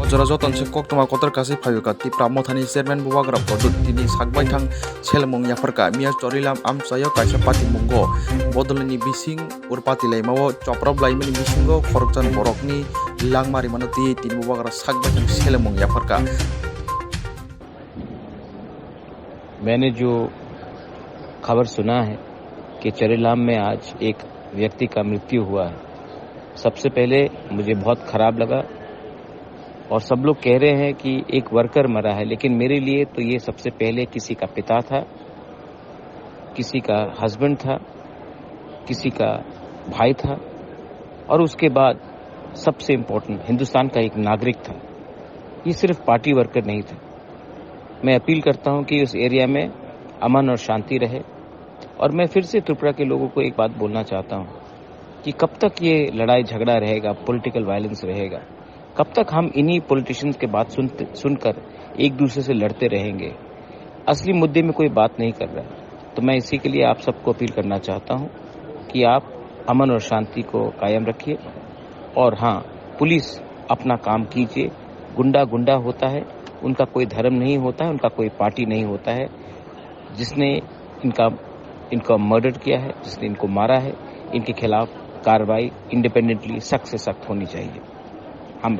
Ojora joton se koktoma kotor kasi phayuka tipra mothani chairman buwagra kodut tini sakbai thang selmong yafarka mia chorilam amchayo kaisa pati mungo bodolni bising urpati laimao choprab laimani bisingo khorokjan borokni langmari manoti tini buwagra sakbai thang selmong yafarka. मैंने जो खबर सुना है कि चरेलाम में आज एक व्यक्ति का मृत्यु हुआ है, सबसे पहले मुझे बहुत खराब लगा और सब लोग कह रहे हैं कि एक वर्कर मरा है, लेकिन मेरे लिए तो ये सबसे पहले किसी का पिता था, किसी का हस्बैंड था, किसी का भाई था और उसके बाद सबसे इम्पोर्टेंट हिंदुस्तान का एक नागरिक था। ये सिर्फ पार्टी वर्कर नहीं था। मैं अपील करता हूं कि उस एरिया में अमन और शांति रहे और मैं फिर से त्रिपुरा के लोगों को एक बात बोलना चाहता हूं कि कब तक ये लड़ाई झगड़ा रहेगा, पॉलिटिकल वायलेंस रहेगा, कब तक हम इन्हीं पॉलिटिशियंस के बात सुनकर एक दूसरे से लड़ते रहेंगे। असली मुद्दे में कोई बात नहीं कर रहा है, तो मैं इसी के लिए आप सबको अपील करना चाहता हूं कि आप अमन और शांति को कायम रखिए और हाँ, पुलिस अपना काम कीजिए। गुंडा होता है, उनका कोई धर्म नहीं होता है, उनका कोई पार्टी नहीं होता है। जिसने इनका मर्डर किया है, जिसने इनको मारा है, इनके खिलाफ कार्रवाई इंडिपेंडेंटली सख्त से सख्त होनी चाहिए। हम